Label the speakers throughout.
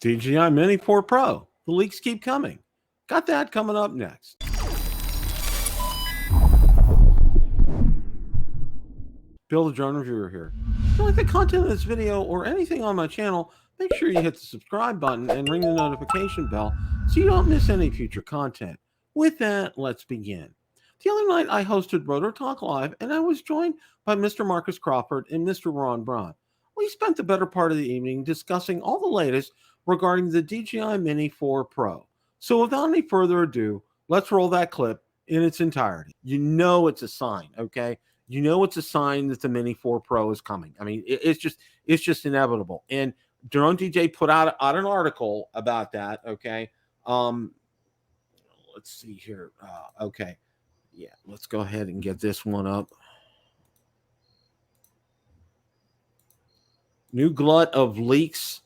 Speaker 1: DJI Mini 4 Pro. The leaks keep coming. Got that coming up next. Bill the Drone Reviewer here. If you like the content of this video or anything on my channel, make sure you hit the subscribe button and ring the notification bell so you don't miss any future content. With that, let's begin. The other night, I hosted Rotor Talk Live, and I was joined by Mr. Marcus Crawford and Mr. Ron Braun. We spent the better part of the evening discussing all the latest regarding the DJI Mini 4 Pro. So without any further ado, let's roll that clip in its entirety. You know it's a sign, okay? You know it's a sign that the Mini 4 Pro is coming. I mean, it's just inevitable. And Drone DJ put out an article about that, okay? Let's see here. Okay. Yeah, let's go ahead and get this one up. New glut of leaks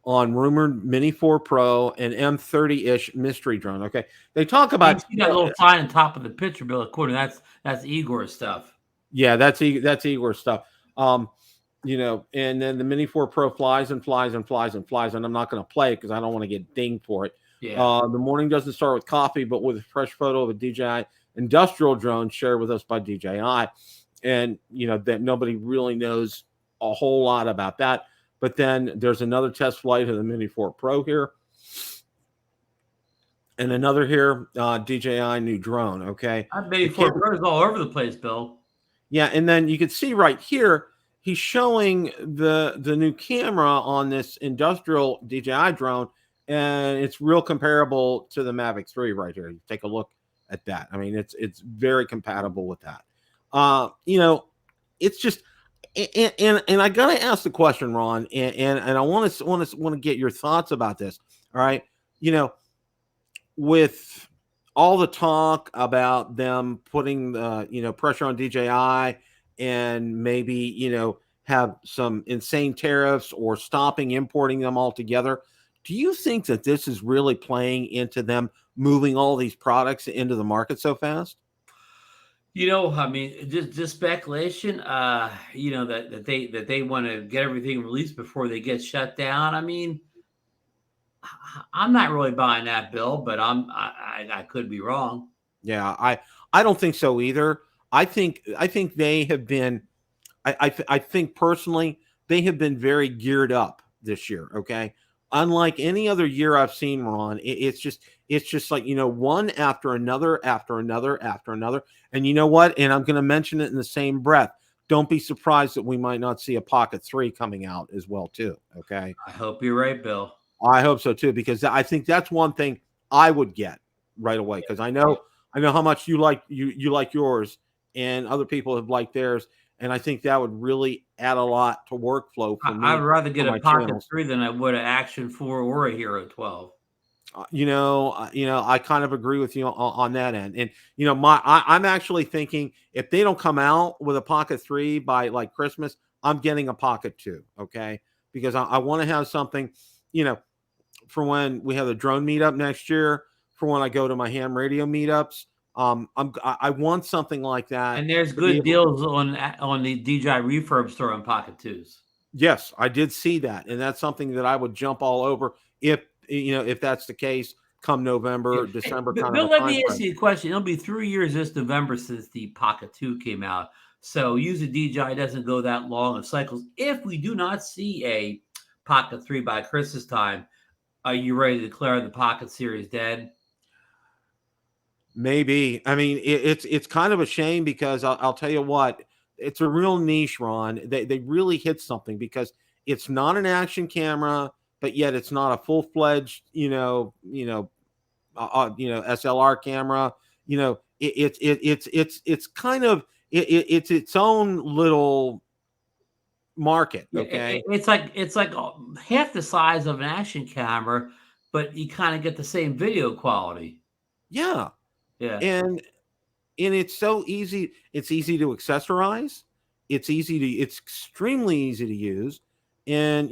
Speaker 1: on rumored Mini 4 Pro and M30-ish mystery drone. Okay, they talk about
Speaker 2: you see that little sign on top of the picture, Bill. According, that's Igor's stuff.
Speaker 1: Yeah, that's Igor's stuff. You know, and then the Mini 4 Pro flies and flies and flies and flies, and I'm not going to play it because I don't want to get dinged for it.
Speaker 2: Yeah.
Speaker 1: The morning doesn't start with coffee, but with a fresh photo of a DJI industrial drone shared with us by DJI, and you know that nobody really knows a whole lot about that. But then there's another test flight of the Mini 4 Pro here. And another here, DJI new drone, okay?
Speaker 2: That Mini 4 Pro is all over the place, Bill.
Speaker 1: Yeah, and then you can see right here, he's showing the new camera on this industrial DJI drone, and it's real comparable to the Mavic 3 right here. You take a look at that. I mean, it's very compatible with that. You know, it's just... And I gotta ask the question, Ron, and I want to get your thoughts about this. All right, you know, with all the talk about them putting the pressure on DJI and maybe have some insane tariffs or stopping importing them altogether, do you think that this is really playing into them moving all these products into the market so fast?
Speaker 2: I mean, just speculation. That they want to get everything released before they get shut down. I mean, I'm not really buying that, Bill, but I could be wrong.
Speaker 1: Yeah, I don't think so either. I think they have been. I think personally they have been very geared up this year. Okay, unlike any other year I've seen, Ron, it's just like, one after another, after another, after another. And you know what? And I'm going to mention it in the same breath. Don't be surprised that we might not see a Pocket 3 coming out as well, too. Okay.
Speaker 2: I hope you're right, Bill.
Speaker 1: I hope so, too, because I think that's one thing I would get right away, because I know how much you like yours, and other people have liked theirs. And I think that would really add a lot to workflow for me.
Speaker 2: I'd rather get a Pocket 3 than I would an Action 4 or a Hero 12.
Speaker 1: I kind of agree with you on that end. And, I'm actually thinking if they don't come out with a Pocket 3 by like Christmas, I'm getting a Pocket 2. Okay. Because I want to have something, for when we have the drone meetup next year, for when I go to my ham radio meetups. I want something like that.
Speaker 2: And there's good deals on the DJI Refurb store on Pocket 2s.
Speaker 1: Yes, I did see that. And that's something that I would jump all over if that's the case come November, December.
Speaker 2: Bill, let me ask you a question. It'll be 3 years this November since the Pocket 2 came out. So using DJI doesn't go that long of cycles. If we do not see a Pocket 3 by Christmas time, are you ready to declare the Pocket series dead?
Speaker 1: Maybe. I mean, it's kind of a shame because I'll tell you what, it's a real niche, Ron. They really hit something because it's not an action camera, but yet it's not a full-fledged, SLR camera. It's kind of it's its own little market. Okay,
Speaker 2: it's like half the size of an action camera, but you kind of get the same video quality.
Speaker 1: Yeah.
Speaker 2: Yeah.
Speaker 1: And it's so easy. It's easy to accessorize. It's extremely easy to use. And,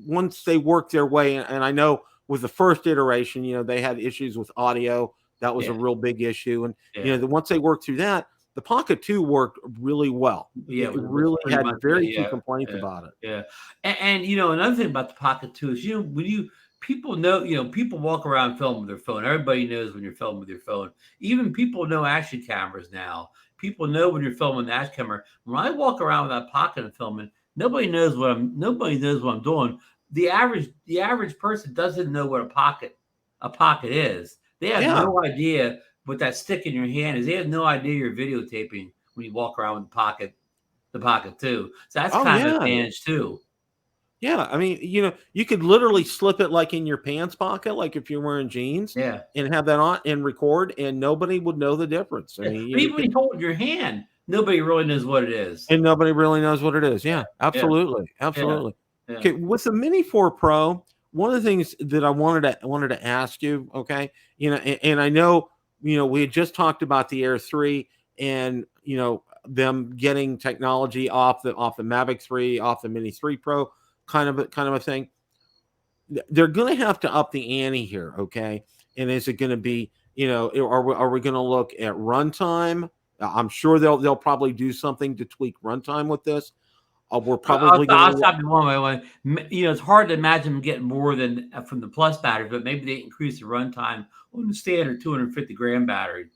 Speaker 1: once they work their way, and I know with the first iteration, they had issues with audio. That was a real big issue. And, once they work through that, The Pocket 2 worked really well.
Speaker 2: Yeah,
Speaker 1: It
Speaker 2: it was
Speaker 1: really
Speaker 2: pretty
Speaker 1: had
Speaker 2: much,
Speaker 1: very few
Speaker 2: yeah,
Speaker 1: complaints
Speaker 2: yeah,
Speaker 1: about it.
Speaker 2: yeah. And you know, another thing about the Pocket 2 is, you know, when you people know, you know, people walk around filming with their phone. Everybody knows when you're filming with your phone. Even people know action cameras now. People know when you're filming the action camera. When I walk around with that Pocket and filming, nobody knows what I'm doing. The average person doesn't know what a pocket is. They have
Speaker 1: Yeah.
Speaker 2: no idea what that stick in your hand is. They have no idea you're videotaping when you walk around with the pocket too. So that's
Speaker 1: Oh,
Speaker 2: kind of an
Speaker 1: yeah.
Speaker 2: advantage too.
Speaker 1: Yeah. I mean, you could literally slip it like in your pants pocket, like if you're wearing jeans,
Speaker 2: Yeah.
Speaker 1: and have that on and record, and nobody would know the difference. I
Speaker 2: Yeah.
Speaker 1: mean,
Speaker 2: But
Speaker 1: you
Speaker 2: even when
Speaker 1: could,
Speaker 2: you hold your hand, nobody really knows what it is.
Speaker 1: and nobody really knows what it is. Yeah,
Speaker 2: Yeah.
Speaker 1: absolutely.
Speaker 2: Yeah.
Speaker 1: Absolutely.
Speaker 2: Yeah.
Speaker 1: Okay. With the Mini 4 Pro, one of the things that I wanted to ask you, okay, and I know, we had just talked about the Air 3 and, them getting technology off the Mavic 3, off the Mini 3 Pro, kind of a thing. They're going to have to up the ante here, okay? And is it going to be, are we going to look at runtime? I'm sure they'll probably do something to tweak runtime with this. We're
Speaker 2: I'll,
Speaker 1: probably going
Speaker 2: I'll
Speaker 1: to,
Speaker 2: stop you one way. You know, it's hard to imagine them getting more than from the plus battery, but maybe they increase the runtime on the standard 250 gram battery,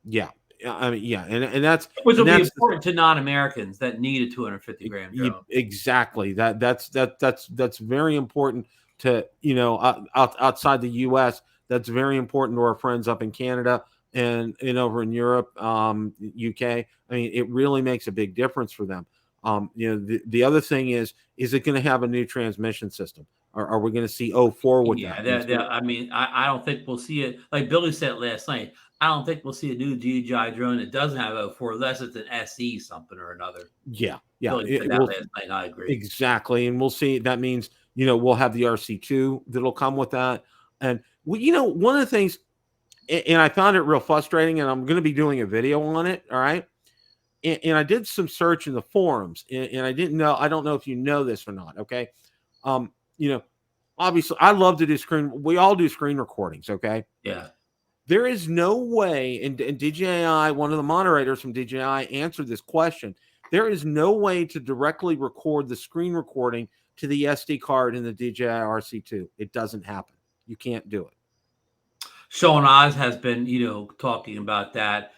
Speaker 1: yeah. I mean, yeah, and that's
Speaker 2: which will
Speaker 1: and
Speaker 2: be
Speaker 1: that's
Speaker 2: important to non-Americans that need a 250 gram drone.
Speaker 1: exactly that's very important to, outside the U.S. That's very important to our friends up in Canada and over in Europe, UK. I mean, it really makes a big difference for them. The other thing is it going to have a new transmission system? Are we going to see O4 with
Speaker 2: Yeah,
Speaker 1: that?
Speaker 2: I mean, I don't think we'll see it. Like Billy said last night, I don't think we'll see a new DJI drone that doesn't have O4 unless it's an SE something or another.
Speaker 1: Yeah, yeah,
Speaker 2: Billy said
Speaker 1: it
Speaker 2: that
Speaker 1: will.
Speaker 2: last night, and I agree.
Speaker 1: Exactly, and we'll see. That means, we'll have the RC2 that'll come with that, and one of the things, and I found it real frustrating, and I'm going to be doing a video on it. All right, and I did some search in the forums, and I didn't know. I don't know if you know this or not. Okay, um, you know, obviously, I love to do screen. We all do screen recordings. Okay,
Speaker 2: Yeah.
Speaker 1: there is no way, and DJI, one of the moderators from DJI answered this question. There is no way to directly record the screen recording to the SD card in the DJI RC2. It doesn't happen. You can't do it.
Speaker 2: Sean Oz has been, talking about that,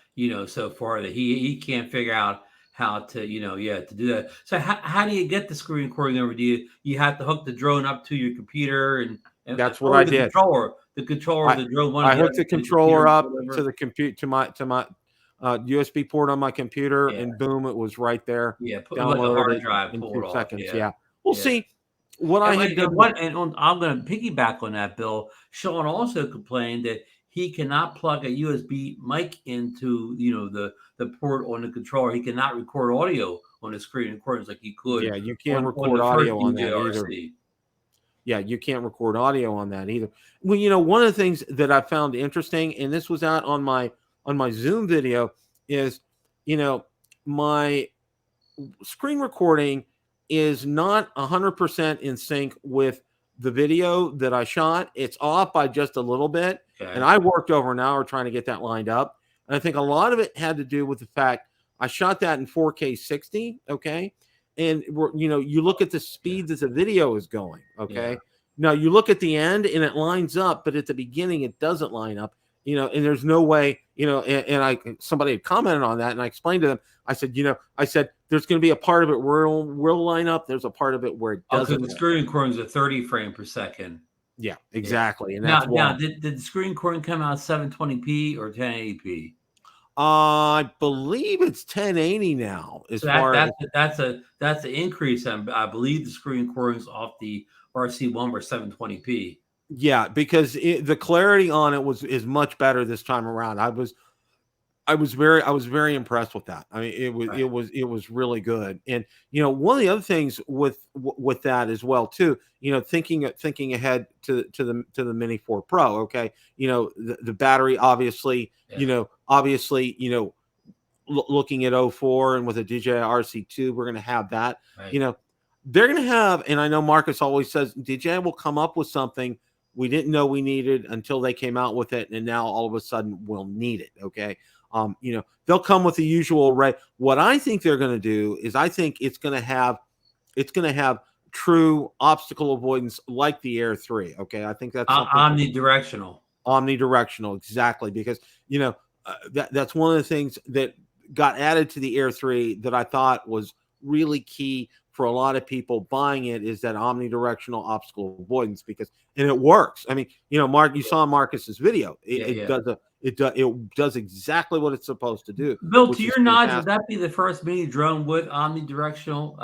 Speaker 2: so far that he can't figure out how to, to do that. So how do you get the screen recording over? Do you have to hook the drone up to your computer and
Speaker 1: That's what
Speaker 2: or
Speaker 1: I
Speaker 2: the
Speaker 1: did.
Speaker 2: controller of the drone, one or
Speaker 1: I
Speaker 2: the
Speaker 1: hooked
Speaker 2: other
Speaker 1: the
Speaker 2: to the computer,
Speaker 1: controller up to
Speaker 2: whatever?
Speaker 1: the compute to my USB port on my computer,
Speaker 2: Yeah,
Speaker 1: and boom, it was right there.
Speaker 2: yeah, put like a
Speaker 1: Downloaded
Speaker 2: hard
Speaker 1: it
Speaker 2: drive,
Speaker 1: in
Speaker 2: pull it off.
Speaker 1: 2 seconds.
Speaker 2: Yeah,
Speaker 1: Yeah, we'll
Speaker 2: yeah.
Speaker 1: see what I had done.
Speaker 2: I'm going to piggyback on that, Bill. Sean also complained that he cannot plug a USB mic into the port on the controller. He cannot record audio on the screen recordings like he could
Speaker 1: Yeah, you can't
Speaker 2: on
Speaker 1: record
Speaker 2: the first
Speaker 1: audio on that either.
Speaker 2: DJRC.
Speaker 1: Yeah, you can't record audio on that either. Well, one of the things that I found interesting, and this was out on my Zoom video, is, my screen recording is not 100% in sync with the video that I shot. It's off by just a little bit. And
Speaker 2: Okay.
Speaker 1: I worked over an hour trying to get that lined up. And I think a lot of it had to do with the fact I shot that in 4K 60. Okay. And you look at the speed that the video is going. Okay.
Speaker 2: Yeah.
Speaker 1: Now you look at the end and it lines up, but at the beginning it doesn't line up. And there's no way, and somebody had commented on that, and I explained to them. I said, there's going to be a part of it where it'll line up. There's a part of it where it
Speaker 2: Oh, because
Speaker 1: doesn't.
Speaker 2: the screen recording is a 30 frame per second.
Speaker 1: Yeah,
Speaker 2: Yeah.
Speaker 1: exactly. And
Speaker 2: Now,
Speaker 1: that's why.
Speaker 2: did the screen recording come out 720p or 1080p?
Speaker 1: I believe it's 1080 now. As
Speaker 2: So
Speaker 1: far as
Speaker 2: that's an increase. I believe the screen recordings off the RC1 were 720p.
Speaker 1: yeah, because the clarity on it is much better this time around. I was very impressed with that. I mean,
Speaker 2: Right.
Speaker 1: it was really good. And one of the other things with that as well too, thinking ahead to the Mini 4 Pro. Okay, the battery obviously,
Speaker 2: Yeah.
Speaker 1: looking at O4 and with a DJI RC2, we're going to have that.
Speaker 2: Right.
Speaker 1: They're going to have, and I know Marcus always says DJI will come up with something we didn't know we needed until they came out with it, and now all of a sudden we'll need it. Okay. They'll come with the usual array. What I think they're going to do is I think it's going to have true obstacle avoidance like the Air 3. Okay, I think that's something
Speaker 2: omnidirectional.
Speaker 1: Omnidirectional, exactly, because that's one of the things that got added to the Air 3 that I thought was really key for a lot of people buying it, is that omnidirectional obstacle avoidance, and it works. I mean, Mark, you saw Marcus's video. It does exactly what it's supposed to do.
Speaker 2: Bill, to your knowledge, would that be the first mini drone with omnidirectional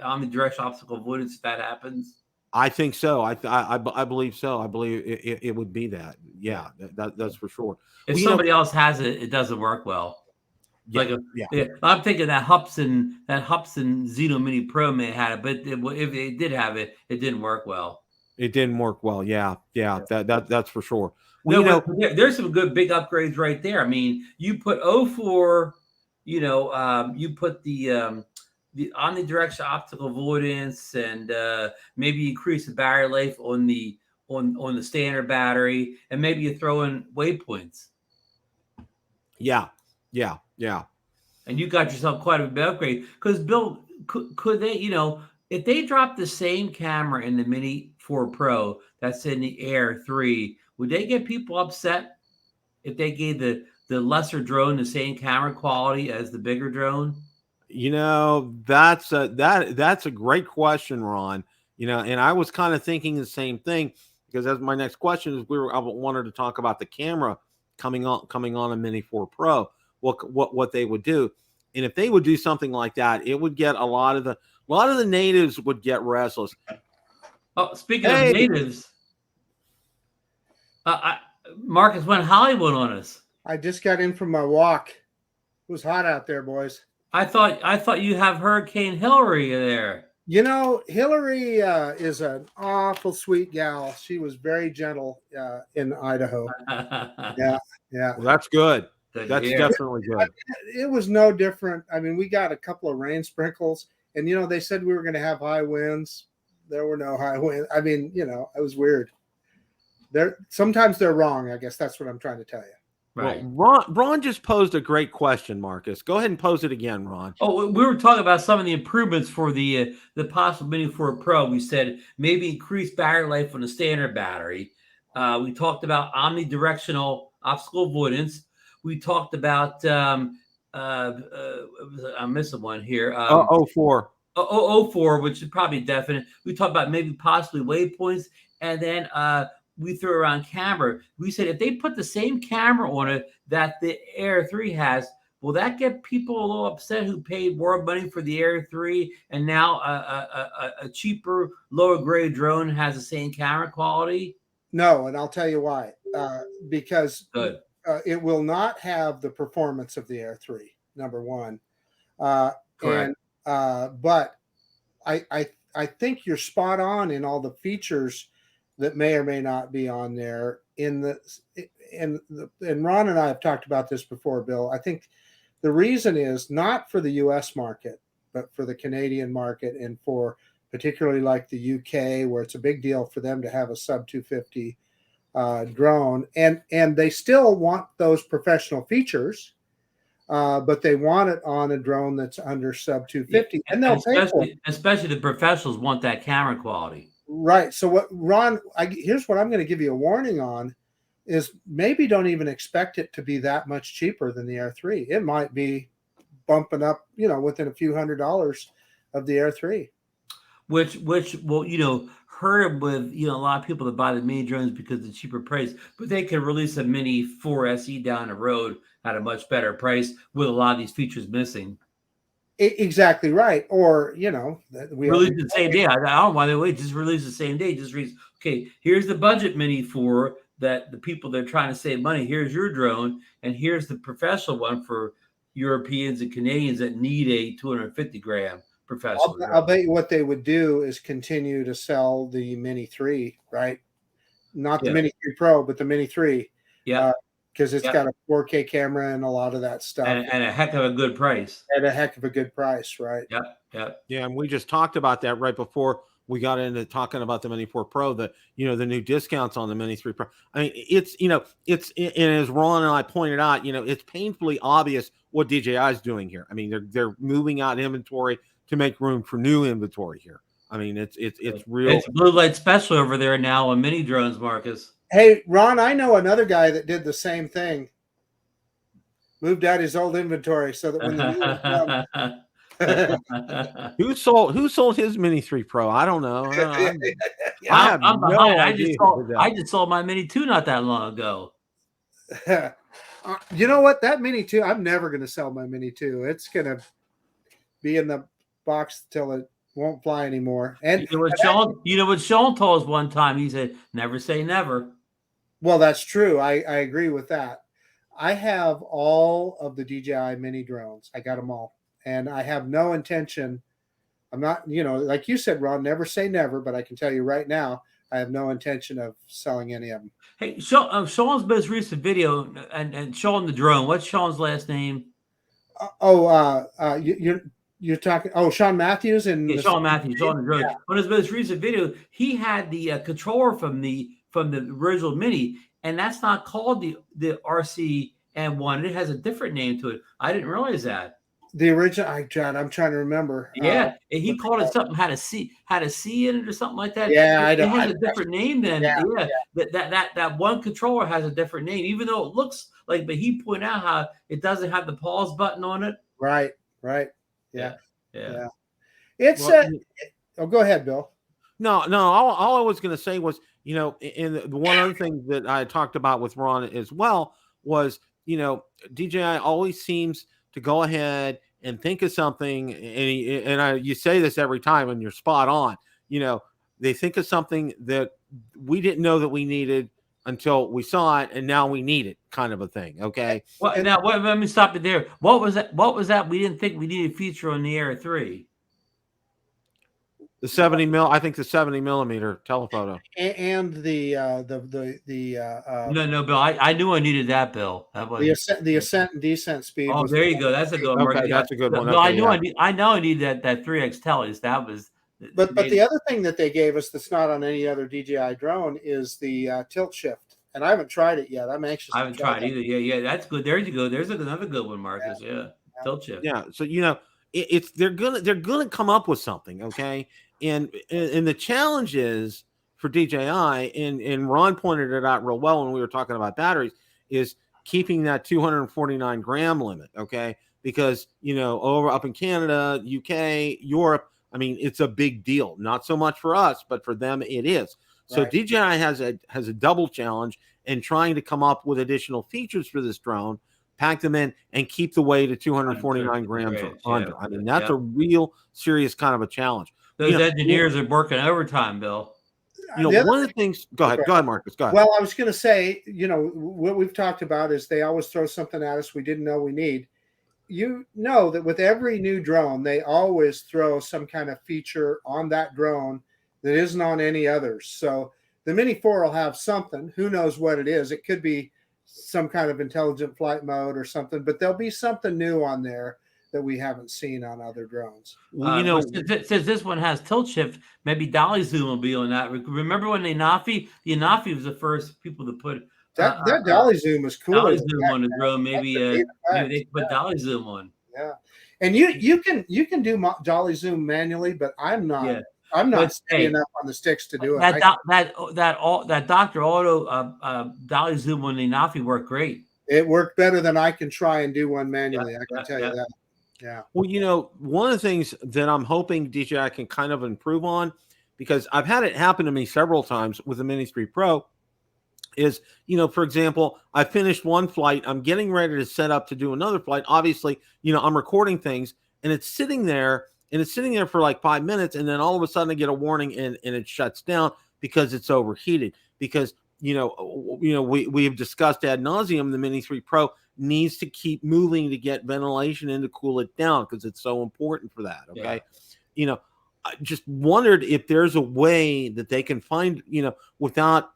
Speaker 2: obstacle avoidance if that happens?
Speaker 1: I think so. I believe so. I believe it would be that. Yeah, that's for sure.
Speaker 2: If somebody else has it, it doesn't work well. I'm thinking that Hubson Zeno Mini Pro may have it, but if it did have it, it didn't work well.
Speaker 1: It didn't work well. Yeah. That's for sure.
Speaker 2: Well, there's some good big upgrades right there. I mean, you put 04, you put the omnidirectional optical avoidance, and maybe increase the battery life on the standard battery, and maybe you throw in waypoints.
Speaker 1: Yeah.
Speaker 2: And you got yourself quite a bit upgrade. Because Bill, could they, if they drop the same camera in the Mini 4 Pro that's in the Air 3, would they get people upset if they gave the lesser drone the same camera quality as the bigger drone?
Speaker 1: That's a great question, Ron. And I was kind of thinking the same thing, because as my next question is, I wanted to talk about the camera coming on a Mini 4 Pro. What they would do, and if they would do something like that, it would get a lot of the natives would get restless.
Speaker 2: Oh, speaking of natives, Marcus went Hollywood on us.
Speaker 3: I just got in from my walk. It was hot out there, boys.
Speaker 2: I thought you have Hurricane Hillary there.
Speaker 3: Hillary is an awful sweet gal. She was very gentle in Idaho. Yeah.
Speaker 1: Well, that's good. That's definitely good.
Speaker 3: It was no different. I mean, we got a couple of rain sprinkles, and they said we were going to have high winds. There were no high winds. I mean, it was weird. Sometimes they're wrong. I guess that's what I'm trying to tell you.
Speaker 2: Right.
Speaker 1: Well, Ron just posed a great question, Marcus. Go ahead and pose it again, Ron.
Speaker 2: Oh, we were talking about some of the improvements for the possible Mini 4 Pro. We said maybe increase battery life on the standard battery. We talked about omnidirectional obstacle avoidance. We talked about I'm missing one here.
Speaker 1: 04.
Speaker 2: 04, which is probably definite. We talked about maybe possibly waypoints, and then we threw around camera. We said if they put the same camera on it that the Air 3 has, will that get people a little upset who paid more money for the Air 3, and now a cheaper, lower grade drone has the same camera quality?
Speaker 3: No, and I'll tell you why. Because
Speaker 2: Good.
Speaker 3: It will not have the performance of the Air 3, number one.
Speaker 2: Correct.
Speaker 3: But I think you're spot on in all the features that may or may not be on there. And Ron and I have talked about this before, Bill. I think the reason is not for the U.S. market, but for the Canadian market, and for particularly like the UK, where it's a big deal for them to have a sub 250 drone, and they still want those professional features, but they want it on a drone that's under sub 250, and they'll pay for it.
Speaker 2: Especially the professionals want that camera quality.
Speaker 3: Right. So what, Ron, here's what I'm going to give you a warning on, is maybe don't even expect it to be that much cheaper than the Air 3. It might be bumping up, within a few $100s of the Air 3.
Speaker 2: Which will, hurt with, a lot of people that buy the mini drones because of the cheaper price, but they can release a Mini 4 SE down the road at a much better price with a lot of these features missing.
Speaker 3: Exactly right. Or, we
Speaker 2: release the same day. I don't know why they wait. Just release the same day. Okay, here's the budget Mini 4 that the people that are trying to save money. Here's your drone, and here's the professional one for Europeans and Canadians that need a 250 gram professional.
Speaker 3: I'll bet you what they would do is continue to sell the Mini 3, right? Not the Mini 3 Pro, but the Mini 3.
Speaker 2: Yeah.
Speaker 3: Because it's got a 4K camera and a lot of that stuff.
Speaker 2: And a heck of a good price.
Speaker 3: At a heck of a good price, right?
Speaker 2: Yep.
Speaker 1: Yeah, and we just talked about that right before we got into talking about the Mini 4 Pro, the new discounts on the Mini 3 Pro. I mean, it's and as Ron and I pointed out, it's painfully obvious what DJI is doing here. I mean, they're moving out inventory to make room for new inventory here. I mean, it's real.
Speaker 2: It's blue light special over there now on mini drones, Marcus.
Speaker 3: Hey, Ron, I know another guy that did the same thing. Moved out his old inventory so that when the new one comes.
Speaker 1: Who sold his Mini 3 Pro? I don't know.
Speaker 2: I'm behind. I just sold my Mini 2 not that long ago.
Speaker 3: You know what? That Mini 2, I'm never going to sell my Mini 2. It's going to be in the box till it won't fly anymore. And
Speaker 2: you know what Sean told us one time? He said, "Never say never."
Speaker 3: Well, that's true. I agree with that. I have all of the DJI Mini drones. I got them all. And I have no intention. I'm not, like you said, Ron, never say never, but I can tell you right now, I have no intention of selling any of them.
Speaker 2: Hey, Sean's most recent video and Sean the drone. What's Sean's last name?
Speaker 3: You're talking. Oh, Sean Matthews and
Speaker 2: Sean Matthews, Sean the drone. Yeah. On his most recent video, he had the controller from the original Mini, and that's not called the RCM1. It has a different name to it. I didn't realize that.
Speaker 3: The original, John, I'm trying to remember.
Speaker 2: Yeah, he called it something had a C in it or something like that.
Speaker 3: Yeah,
Speaker 2: it has a different name then. Yeah. That one controller has a different name, even though it looks like. But he pointed out how it doesn't have the pause button on it.
Speaker 3: Right.
Speaker 2: Yeah.
Speaker 3: It's go ahead, Bill.
Speaker 1: No. All I was going to say was, and the one other thing that I talked about with Ron as well was, DJI always seems to go ahead and think of something, and you say this every time, and you're spot on. They think of something that we didn't know that we needed until we saw it, and now we need it, kind of a thing. Okay.
Speaker 2: Well, let me stop it there. What was that? We didn't think we needed a feature on the Air 3.
Speaker 1: The 70 millimeter telephoto,
Speaker 3: and the
Speaker 2: no, Bill. I knew I needed that, Bill. That was
Speaker 3: the ascent and descent speed.
Speaker 2: Oh, there you go. That's a good one.
Speaker 1: Okay, that's a good one.
Speaker 2: No, okay, I know I need that 3X teles. That was.
Speaker 3: But the other thing that they gave us that's not on any other DJI drone is the tilt shift, and I haven't tried it yet. I'm anxious.
Speaker 2: I haven't tried either. Yeah, that's good. There you go. There's another good one, Marcus. Yeah. Tilt shift.
Speaker 1: Yeah. So they're gonna come up with something. Okay. And the challenge is for DJI, and Ron pointed it out real well when we were talking about batteries, is keeping that 249 gram limit, okay? Because, over up in Canada, UK, Europe, I mean, it's a big deal. Not so much for us, but for them it is. So right. DJI has a double challenge in trying to come up with additional features for this drone, pack them in, and keep the weight at 249 grams or under. I mean, that's a real serious kind of a challenge.
Speaker 2: Those engineers are working overtime, Bill.
Speaker 1: One of the things. Go ahead, Marcus. Go ahead.
Speaker 3: Well, I was going to say, what we've talked about is they always throw something at us we didn't know we need. You know that with every new drone, they always throw some kind of feature on that drone that isn't on any others. So the Mini 4 will have something. Who knows what it is? It could be some kind of intelligent flight mode or something, but there'll be something new on there that we haven't seen on other drones.
Speaker 2: Since this one has tilt shift, maybe dolly zoom will be on that. Remember when the Anafi was the first people to put
Speaker 3: that dolly zoom was cool.
Speaker 2: Dolly zoom on the drone. Maybe they put dolly zoom on.
Speaker 3: Yeah, and you can do dolly zoom manually, but I'm not. Yeah. I'm not steady enough on the sticks to do it.
Speaker 2: That Dr. Auto dolly zoom on the Anafi worked great.
Speaker 3: It worked better than I can try and do one manually. I can tell you that. Yeah.
Speaker 1: Well, one of the things that I'm hoping DJI can kind of improve on, because I've had it happen to me several times with the Mini 3 Pro, is, for example, I finished one flight. I'm getting ready to set up to do another flight. Obviously, I'm recording things, and it's sitting there for like 5 minutes. And then all of a sudden I get a warning and it shuts down because it's overheated. Because, we have discussed ad nauseum, the Mini 3 Pro needs to keep moving to get ventilation in to cool it down because it's so important for that. Okay. Yeah. I just wondered if there's a way that they can find, without,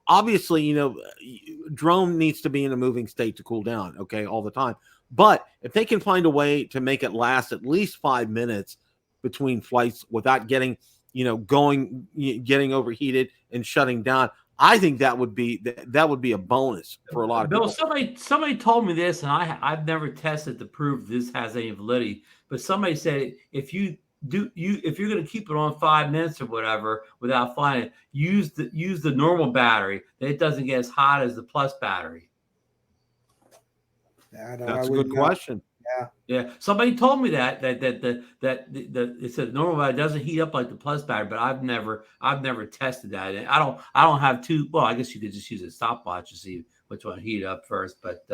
Speaker 1: obviously, drone needs to be in a moving state to cool down. Okay. All the time. But if they can find a way to make it last at least 5 minutes between flights without getting, getting overheated and shutting down. I think that would be a bonus for a lot of
Speaker 2: Bill,
Speaker 1: people.
Speaker 2: somebody told me this, and I've never tested to prove this has any validity. But somebody said if you're going to keep it on 5 minutes or whatever without flying it, use the normal battery. Then it doesn't get as hot as the plus battery.
Speaker 3: Yeah, no,
Speaker 1: That's a good question.
Speaker 2: Yeah. Somebody told me that it said normal battery doesn't heat up like the plus battery, but I've never tested that. And I don't have two. Well, I guess you could just use a stopwatch to see which one heat up first. But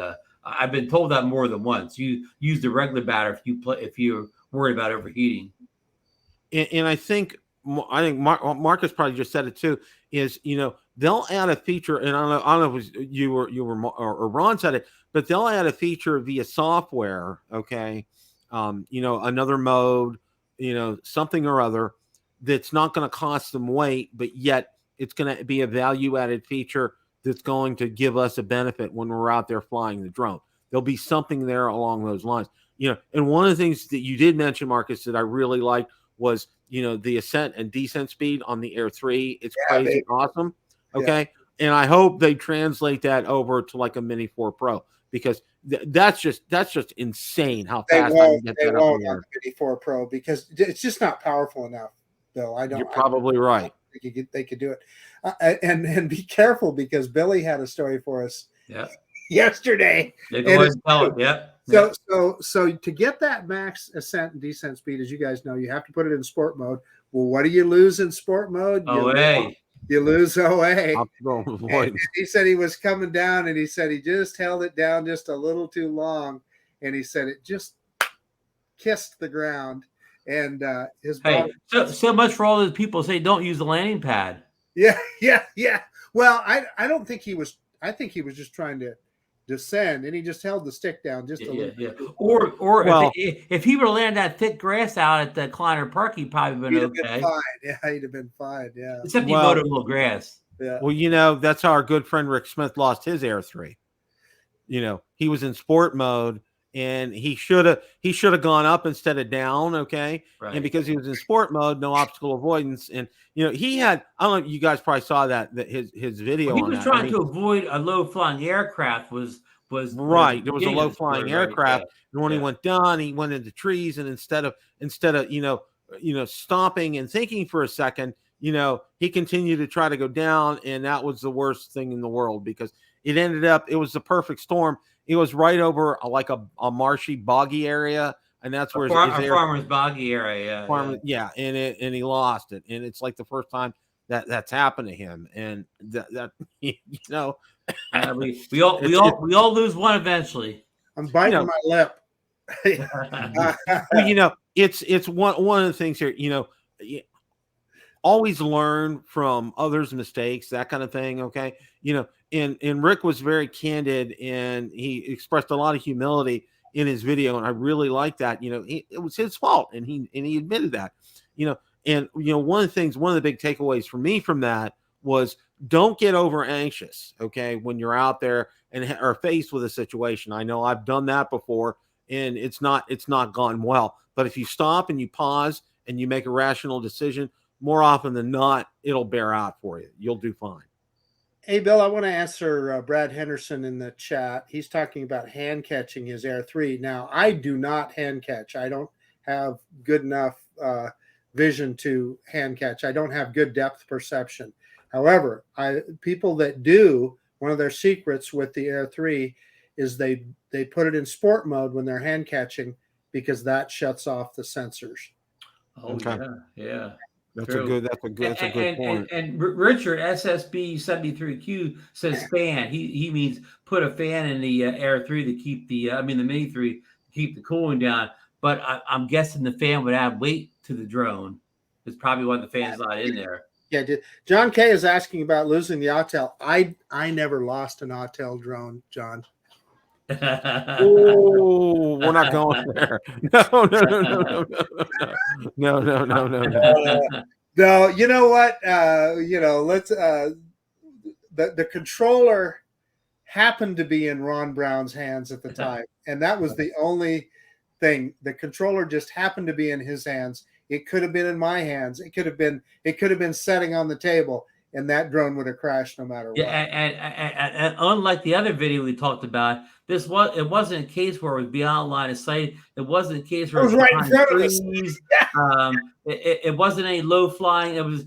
Speaker 2: I've been told that more than once. You use the regular battery if you're worried about overheating.
Speaker 1: And I think Marcus probably just said it too. Is they'll add a feature, and I don't know if it was you or Ron said it, but they'll add a feature via software. Okay, another mode, something or other that's not going to cost them weight, but yet it's going to be a value-added feature that's going to give us a benefit when we're out there flying the drone. There'll be something there along those lines. And one of the things that you did mention, Marcus, that I really liked was the ascent and descent speed on the Air 3. It's crazy awesome. Okay. Yeah. And I hope they translate that over to like a Mini 4 Pro, because that's just insane how fast I can get that up in the air.
Speaker 3: Mini 4 Pro, because it's just not powerful enough, Bill.
Speaker 1: You're probably right.
Speaker 3: They could do it. And be careful, because Billy had a story for us yesterday. So to get that max ascent and descent speed, as you guys know, you have to put it in sport mode. Well, what do you lose in sport mode? You lose OA. And he said he was coming down, and he said he just held it down just a little too long, and he said it just kissed the ground. And his body.
Speaker 2: So much for all those people say don't use the landing pad.
Speaker 3: Yeah. Well, I don't think he was. I think he was just trying to descend, and he just held the stick down just a little bit.
Speaker 2: Or if he were to land that thick grass out at the Kleiner Park, he'd probably been okay.
Speaker 3: Been fine. Yeah, he'd have been fine. Yeah.
Speaker 2: Except he mowed a little grass.
Speaker 3: Yeah.
Speaker 1: Well, that's how our good friend Rick Smith lost his Air 3. He was in sport mode, and he should have gone up instead of down. Okay. Right. And because he was in sport mode, no obstacle avoidance. And, he had, I don't know if you guys probably saw that his video.
Speaker 2: He was trying to avoid a low flying aircraft was
Speaker 1: right. There was a low flying aircraft. Right. And when he went down, he went into trees, and instead of stopping and thinking for a second, he continued to try to go down. And that was the worst thing in the world, because it was the perfect storm. It was right over like a marshy, boggy area, and that's where his
Speaker 2: farmer's boggy area.
Speaker 1: And he lost it, and it's like the first time that's happened to him, and that
Speaker 2: we all lose one eventually.
Speaker 3: I'm biting my lip.
Speaker 1: It's one of the things here. Always learn from others' mistakes, that kind of thing. Okay, and Rick was very candid, and he expressed a lot of humility in his video, and I really like that. It was his fault, and he admitted that. And one of the big takeaways for me from that was, don't get over anxious. Okay, when you're out there and are faced with a situation. I know I've done that before, and it's not gone well. But if you stop and you pause and you make a rational decision, more often than not, it'll bear out for you. You'll do fine.
Speaker 3: Hey, Bill, I want to answer Brad Henderson in the chat. He's talking about hand catching his Air 3. Now, I do not hand catch. I don't have good enough vision to hand catch. I don't have good depth perception. However, people that do, one of their secrets with the Air 3 is they put it in sport mode when they're hand catching, because that shuts off the sensors.
Speaker 2: Oh, okay. Yeah.
Speaker 1: That's a good point.
Speaker 2: And Richard SSB73Q says fan. He means put a fan in the Air 3 to keep the Mini 3 to keep the cooling down. But I'm guessing the fan would add weight to the drone. It's probably why the fan's not in there.
Speaker 3: Yeah. John K is asking about losing the Autel. I never lost an Autel drone, John.
Speaker 1: Oh, we're not going there. No.
Speaker 3: No, you know what? Let's. The controller happened to be in Ron Brown's hands at the time, and that was the only thing. The controller just happened to be in his hands. It could have been in my hands. It could have been sitting on the table, and that drone would have crashed no matter
Speaker 2: Yeah,
Speaker 3: what.
Speaker 2: and unlike the other video we talked about, it wasn't a case where it was beyond line of sight. It wasn't a case where
Speaker 3: It was right in front of us.
Speaker 2: trees. It wasn't any low flying. It was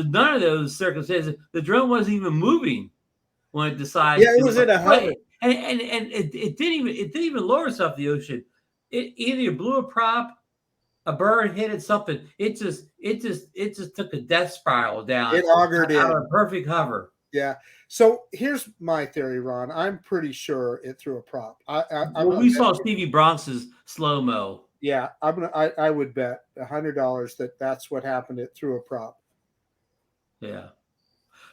Speaker 2: none of those circumstances. The drone wasn't even moving when it decided.
Speaker 3: Yeah, it was in a hover.
Speaker 2: And it didn't even lower itself in the ocean. It either blew a prop, a bird hit it, something. It just took a death spiral down.
Speaker 3: It augured
Speaker 2: out
Speaker 3: in.
Speaker 2: of a perfect hover.
Speaker 3: Yeah. So here's my theory, Ron. I'm pretty sure it threw a prop.
Speaker 2: We saw Stevie Bronx's slow mo.
Speaker 3: Yeah, I would bet $100 that's what happened. It threw a prop.
Speaker 2: Yeah.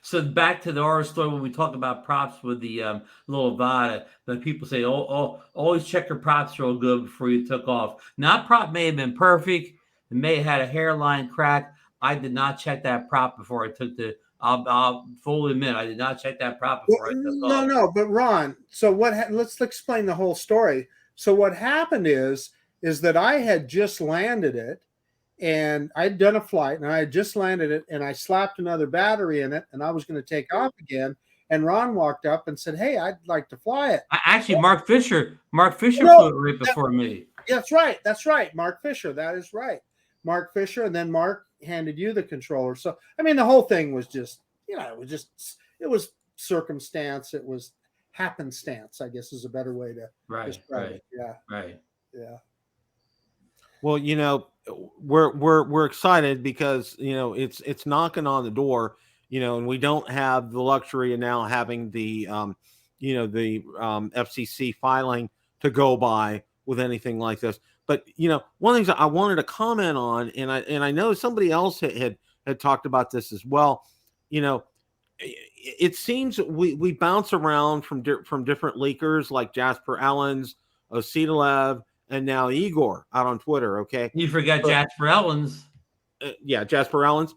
Speaker 2: So back to the horror story when we talk about props with the little Vada, the people say, always check your props real good before you took off. Now, that prop may have been perfect. It may have had a hairline crack. I did not check that prop before I took the. I'll fully admit I did not check that prop before I took off.
Speaker 3: No, but Ron. So let's explain the whole story. So what happened is that I had just landed it. And I'd done a flight and I had just landed it and I slapped another battery in it and I was going to take off again. And Ron walked up and said, "Hey, I'd like to fly it."
Speaker 2: Actually, Mark Fisher flew it right before me.
Speaker 3: That's right. That's right. Mark Fisher. That is right. Mark Fisher. And then Mark handed you the controller. So, I mean, the whole thing was just, it was circumstance. It was happenstance, I guess is a better way to describe it. Yeah.
Speaker 2: Right.
Speaker 3: Yeah.
Speaker 1: Well, we're excited because it's knocking on the door, and we don't have the luxury of now having the FCC filing to go by with anything like this. But one of the things I wanted to comment on, and I know somebody else had talked about this as well. It seems we bounce around from different leakers like Jasper Ellens, Ositalev, and now Igor out on Twitter. Okay,
Speaker 2: you forgot Jasper Ellens.
Speaker 1: Yeah, Jasper Ellens.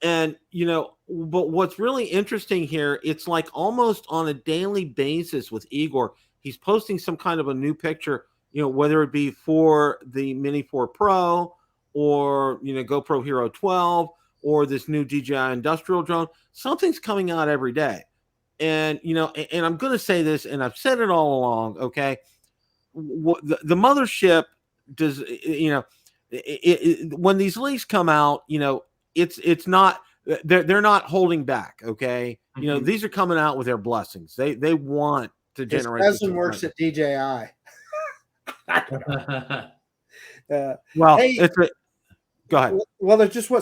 Speaker 1: And but what's really interesting here, it's like almost on a daily basis with Igor, he's posting some kind of a new picture. Whether it be for the Mini 4 Pro or GoPro Hero 12 or this new DJI industrial drone, something's coming out every day. And and I'm going to say this, and I've said it all along. Okay. The mothership does, when these leaks come out, it's not, they're not holding back. Okay.
Speaker 2: Mm-hmm.
Speaker 1: These are coming out with their blessings. They want to generate.
Speaker 3: His cousin works at DJI.
Speaker 1: Well,
Speaker 3: hey,
Speaker 1: go ahead.
Speaker 3: Well, there's just I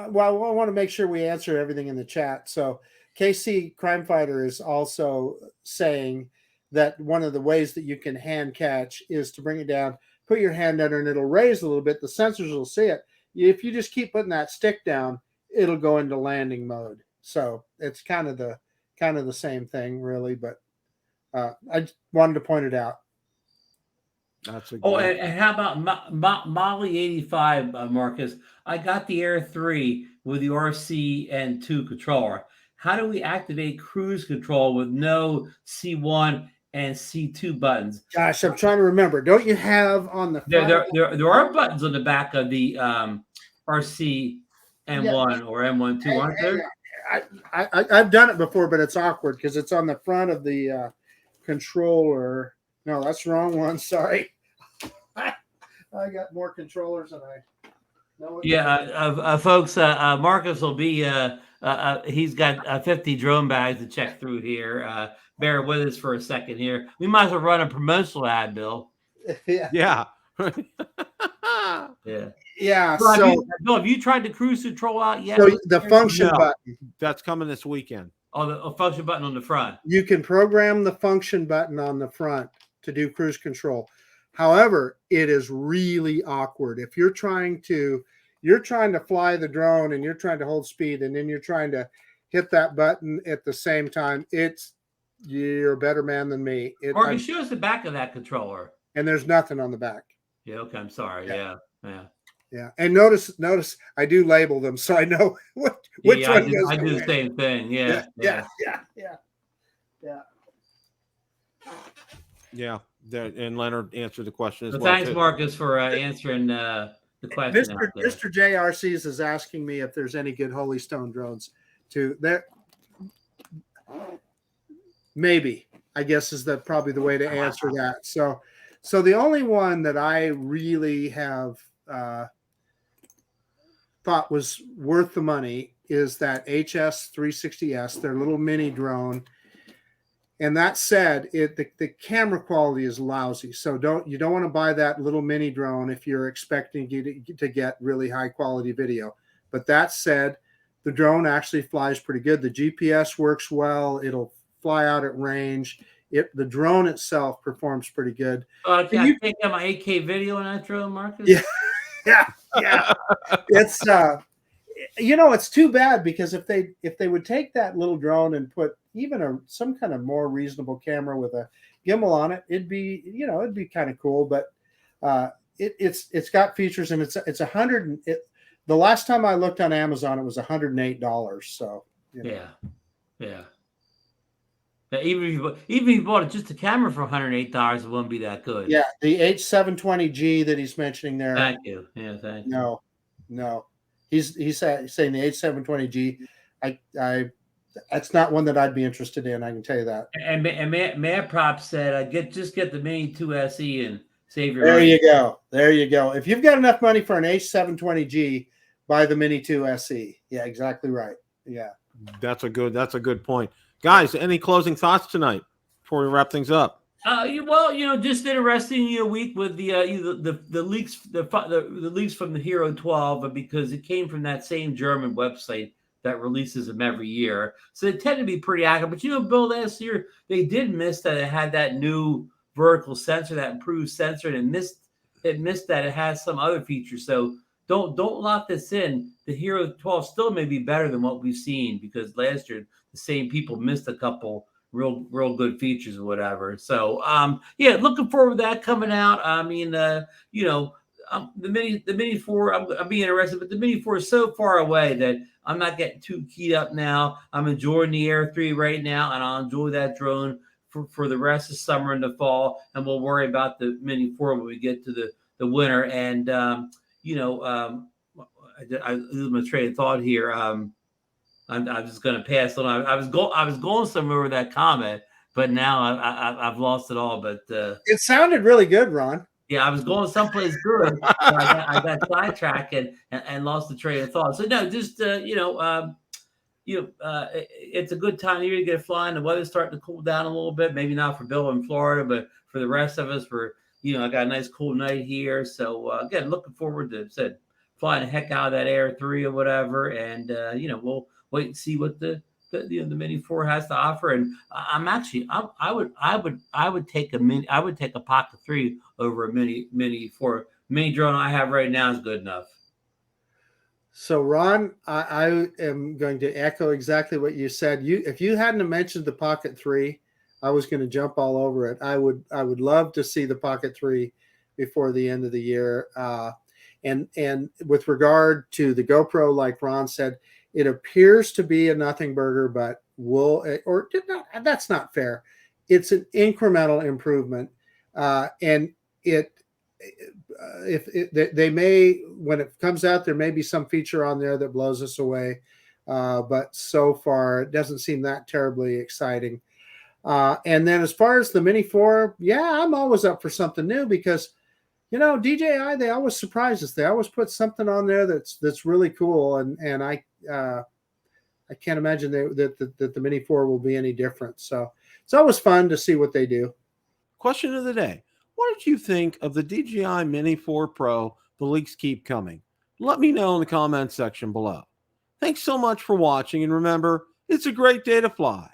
Speaker 3: want to make sure we answer everything in the chat. So KC Crime Fighter is also saying that one of the ways that you can hand catch is to bring it down, put your hand under, and it'll raise a little bit. The sensors will see it. If you just keep putting that stick down, it'll go into landing mode. So it's kind of the same thing, really. But I wanted to point it out.
Speaker 1: That's
Speaker 2: and how about Molly 85, Marcus? I got the Air 3 with the RC and 2 controller. How do we activate cruise control with no C1 and C2 buttons?
Speaker 3: Gosh, I'm trying to remember. Don't you have on the front?
Speaker 2: There are buttons on the back of the RC M1 or M1 2, aren't there?
Speaker 3: I've done it before, but it's awkward because it's on the front of the controller. No, that's the wrong one. Sorry. I got more controllers than I know.
Speaker 2: Yeah, folks, Marcus will be, he's got 50 drone bags to check through here. Bear with us for a second here. We might as well run a promotional ad, Bill.
Speaker 3: Yeah.
Speaker 1: Yeah.
Speaker 3: Yeah.
Speaker 2: So, Bill, have you tried the cruise control out yet?
Speaker 3: So the function button.
Speaker 1: That's coming this weekend.
Speaker 2: Oh, the function button on the front.
Speaker 3: You can program the function button on the front to do cruise control. However, it is really awkward. If you're trying to fly the drone and you're trying to hold speed and then you're trying to hit that button at the same time, you're a better man than me.
Speaker 2: Or you show us the back of that controller.
Speaker 3: And there's nothing on the back.
Speaker 2: Yeah, okay, I'm sorry. Yeah.
Speaker 3: And notice I do label them so I know which one goes.
Speaker 2: I do the same thing. Yeah.
Speaker 1: Yeah. And Leonard answered the question as well.
Speaker 2: Thanks, Marcus, for answering the question out there.
Speaker 3: Mr. JRCs is asking me if there's any good Holy Stone drones. There, maybe, I guess, is probably the way to answer that. So the only one that I really have thought was worth the money is that HS360S, their little mini drone. And that said, the camera quality is lousy. So you don't want to buy that little mini drone if you're expecting to get really high quality video. But that said, the drone actually flies pretty good. The GPS works well. It'll fly out at range. The drone itself performs pretty good.
Speaker 2: Can you take out my 8K video on that drone, Marcus?
Speaker 3: Yeah. It's it's too bad, because if they would take that little drone and put even some kind of more reasonable camera with a gimbal on it, it'd be kind of cool. But it's got features, and it's $100. The last time I looked on Amazon, it was $108. So
Speaker 2: yeah. Even if you bought just the camera for $108, it wouldn't be that good.
Speaker 3: Yeah, the H720G that he's mentioning there.
Speaker 2: Thank you. Yeah, thank you.
Speaker 3: No. He's saying the H720G. That's not one that I'd be interested in. I can tell you that.
Speaker 2: And Mad Prop said, just get the Mini 2 SE and save your
Speaker 3: money.
Speaker 2: There
Speaker 3: you go. If you've got enough money for an H720G, buy the Mini 2 SE. Yeah, exactly right. Yeah,
Speaker 1: that's a good point. Guys, any closing thoughts tonight before we wrap things up?
Speaker 2: Just interesting, week with the leaks, the leaks from the Hero 12, but because it came from that same German website that releases them every year, so they tend to be pretty accurate. But Bill, last year they did miss that it had that new vertical sensor, that improved sensor, and it missed that it has some other features. So don't lock this in. The Hero 12 still may be better than what we've seen, because last year the same people missed a couple real good features or whatever. So looking forward to that coming out. I mean, the Mini 4, I'm being interested, but the Mini 4 is so far away that I'm not getting too keyed up now. I'm enjoying the Air 3 right now, and I'll enjoy that drone for the rest of summer and the fall, and we'll worry about the Mini 4 when we get to the winter. And I lose my train of thought here. I'm just going to pass on. I was going somewhere with that comment, but now I've lost it all. But
Speaker 3: it sounded really good, Ron.
Speaker 2: Yeah, I was going someplace good. I got sidetracked and lost the train of thought. So no, just it's a good time of year to get flying. The weather's starting to cool down a little bit. Maybe not for Bill in Florida, but for the rest of us, I got a nice cool night here. So again, looking forward to flying the heck out of that Air 3 or whatever, and we'll wait and see what the Mini 4 has to offer. And I would take a Pocket 3 over a Mini 4. Mini drone I have right now is good enough.
Speaker 3: So Ron, I am going to echo exactly what you said. If you hadn't mentioned the Pocket 3, I was going to jump all over it. I would love to see the Pocket 3 before the end of the year. And with regard to the GoPro, like Ron said, it appears to be a nothing burger, but that's not fair. It's an incremental improvement, and they may, when it comes out, there may be some feature on there that blows us away, but so far it doesn't seem that terribly exciting. And then as far as the Mini 4, I'm always up for something new, because DJI, they always surprise us. They always put something on there that's really cool, and I can't imagine that the Mini 4 will be any different. So it's always fun to see what they do.
Speaker 1: Question of the day. What did you think of the DJI Mini 4 Pro? The leaks keep coming. Let me know in the comments section below. Thanks so much for watching, and remember, it's a great day to fly.